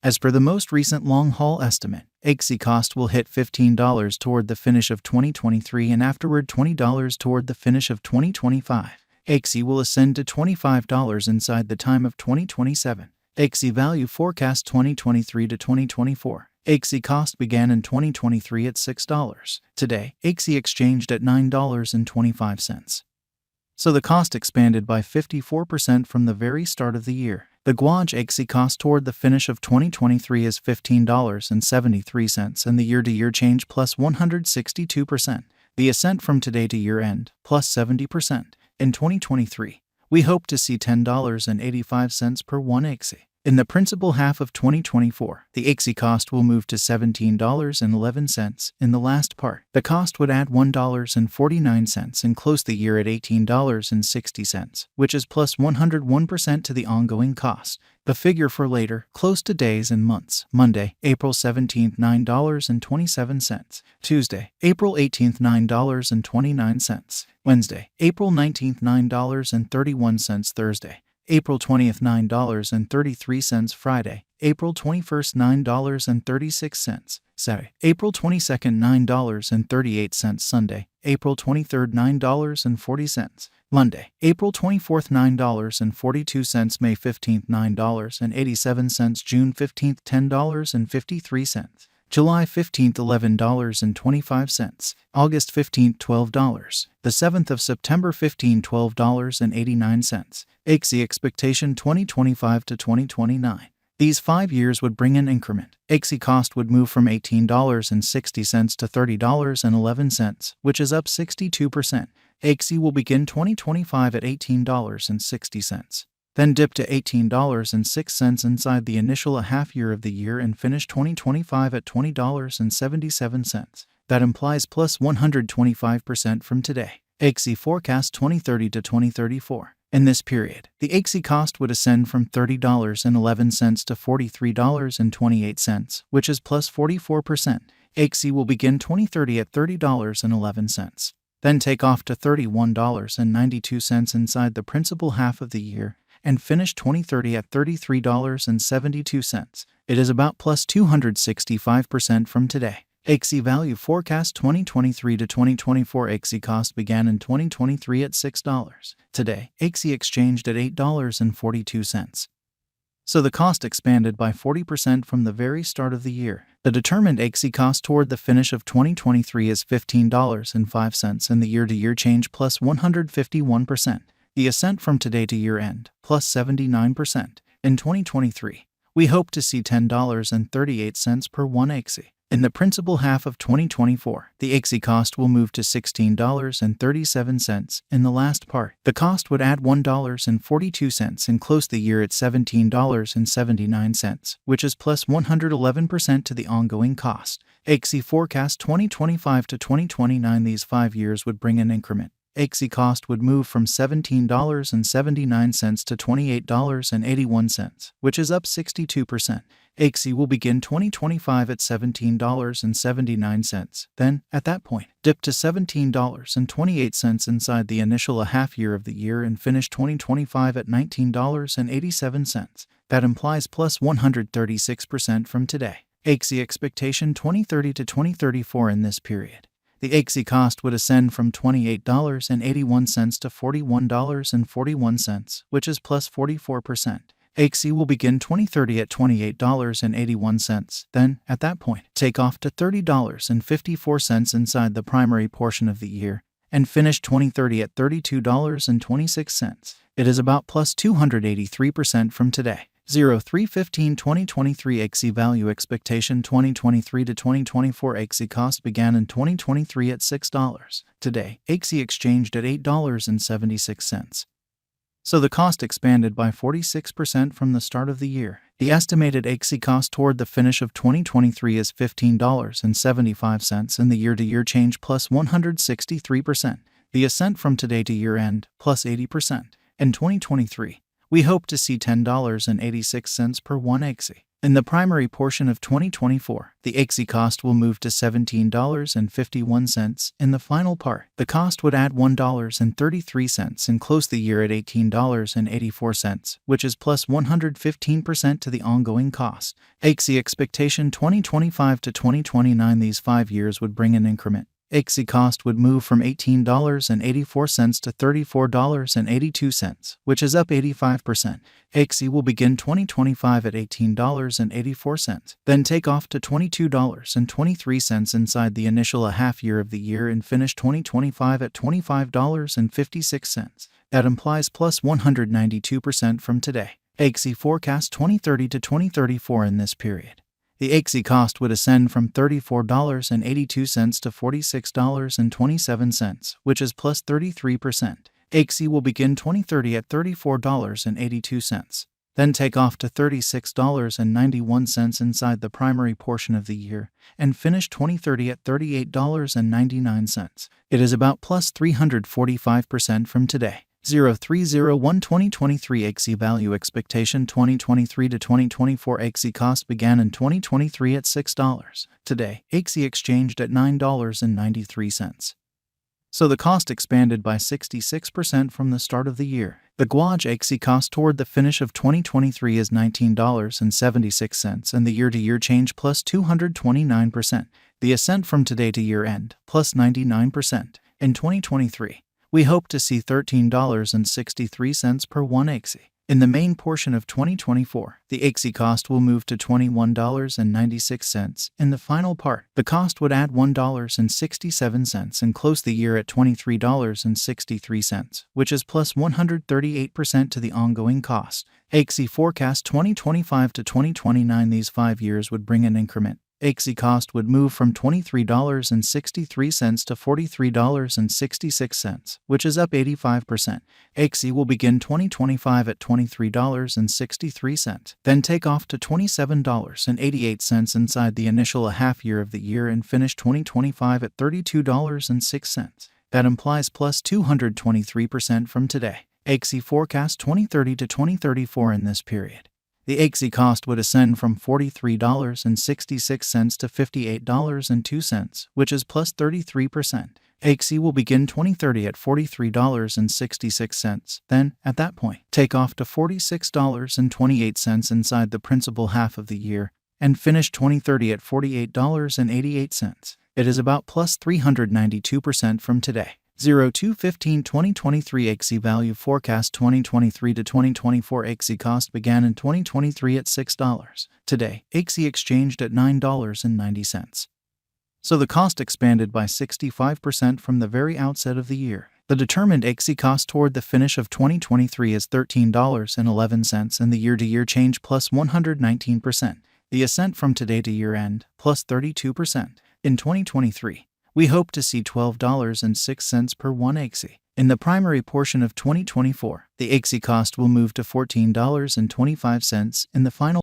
As per the most recent long-haul estimate, Axie cost will hit $15 toward the finish of 2023 and afterward $20 toward the finish of 2025. Axie will ascend to $25 inside the time of 2027. Axie value forecast 2023 to 2024. Axie cost began in 2023 at $6. Today, Axie exchanged at $9.25. So the cost expanded by 54% from the very start of the year. The Guaj Axie cost toward the finish of 2023 is $15.73 and the year-to-year change plus 162%. The ascent from today to year-end plus 70%. In 2023, we hope to see $10.85 per 1 Axie. In the principal half of 2024, the Axie cost will move to $17.11. In the last part, the cost would add $1.49 and close the year at $18.60, which is plus 101% to the ongoing cost. The figure for later, close to days and months: Monday, April 17th, $9.27. Tuesday, April 18th, $9.29. Wednesday, April 19th, $9.31. Thursday, April 20th, $9.33. Friday, April 21st, $9.36. Saturday, April 22nd, $9.38. Sunday, April 23rd, $9.40. Monday, April 24th, $9.42. May 15th, $9.87. June 15th, $10.53. July 15th, $11.25. August 15th, $12. The 7th of September 15th, $12.89. Axie expectation 2025 to 2029. These 5 years would bring an increment. Axie cost would move from $18.60 to $30.11, which is up 62%. Axie will begin 2025 at $18.60. Then dip to $18.06 inside the initial half year of the year and finish 2025 at $20.77. That implies plus 125% from today. Axie forecast 2030 to 2034. In this period, the Axie cost would ascend from $30.11 to $43.28, which is plus 44%. Axie will begin 2030 at $30.11. Then take off to $31.92 inside the principal half of the year, and finish 2030 at $33.72. It is about plus 265% from today. Axie value forecast 2023 to 2024. Axie cost began in 2023 at $6. Today, Axie exchanged at $8.42. So the cost expanded by 40% from the very start of the year. The determined Axie cost toward the finish of 2023 is $15.05 and the year-to-year change plus 151%. The ascent from today to year-end, plus 79%. In 2023, we hope to see $10.38 per 1 Axie. In the principal half of 2024, the Axie cost will move to $16.37. In the last part, the cost would add $1.42 and close the year at $17.79, which is plus 111% to the ongoing cost. Axie forecast 2025 to 2029. These 5 years would bring an increment. Axie cost would move from $17.79 to $28.81, which is up 62%. Axie will begin 2025 at $17.79. Then, at that point, dip to $17.28 inside the initial half year of the year and finish 2025 at $19.87. That implies plus 136% from today. Axie expectation 2030 to 2034. In this period, the Axie cost would ascend from $28.81 to $41.41, which is plus 44%. Axie will begin 2030 at $28.81. Then, at that point, take off to $30.54 inside the primary portion of the year, and finish 2030 at $32.26. It is about plus 283% from today. 03/15/2023 Axie value expectation 2023 to 2024. Axie cost began in 2023 at $6. Today, Axie exchanged at $8.76. So the cost expanded by 46% from the start of the year. The estimated Axie cost toward the finish of 2023 is $15.75 and the year-to-year change plus 163%. The ascent from today to year-end plus 80%. In 2023, we hope to see $10.86 per 1 Axie. In the primary portion of 2024, the Axie cost will move to $17.51. In the final part, the cost would add $1.33 and close the year at $18.84, which is plus 115% to the ongoing cost. Axie expectation 2025 to 2029. These 5 years would bring an increment. Axie cost would move from $18.84 to $34.82, which is up 85%. Axie will begin 2025 at $18.84, then take off to $22.23 inside the initial half year of the year and finish 2025 at $25.56. That implies plus 192% from today. Axie forecast 2030 to 2034 in this period. The Axie cost would ascend from $34.82 to $46.27, which is plus 33%. Axie will begin 2030 at $34.82, then take off to $36.91 inside the primary portion of the year, and finish 2030 at $38.99. It is about plus 345% from today. 0301 2023 Axie value expectation 2023 to 2024 Axie cost began in 2023 at $6. Today, Axie exchanged at $9.93. So the cost expanded by 66% from the start of the year. The Guaj Axie cost toward the finish of 2023 is $19.76 and the year-to-year change plus 229%. The ascent from today to year-end plus 99%. In 2023, we hope to see $13.63 per 1 Axie. In the main portion of 2024, the Axie cost will move to $21.96. In the final part, the cost would add $1.67 and close the year at $23.63, which is plus 138% to the ongoing cost. Axie forecast 2025 to 2029. These 5 years would bring an increment. Axie cost would move from $23.63 to $43.66, which is up 85%. Axie will begin 2025 at $23.63, then take off to $27.88 inside the initial half year of the year and finish 2025 at $32.06. That implies plus 223% from today. Axie forecast 2030 to 2034 in this period. The Axie cost would ascend from $43.66 to $58.02, which is plus 33%. Axie will begin 2030 at $43.66, then, at that point, take off to $46.28 inside the principal half of the year, and finish 2030 at $48.88. It is about plus 392% from today. 0215 2023 Axie value forecast 2023 to 2024 Axie cost began in 2023 at $6. Today, Axie exchanged at $9.90. So the cost expanded by 65% from the very outset of the year. The determined Axie cost toward the finish of 2023 is $13.11 and the year-to-year change plus 119%. The ascent from today to year-end plus 32%. In 2023, we hope to see $12.06 per 1 Axie. In the primary portion of 2024, the Axie cost will move to $14.25. In the final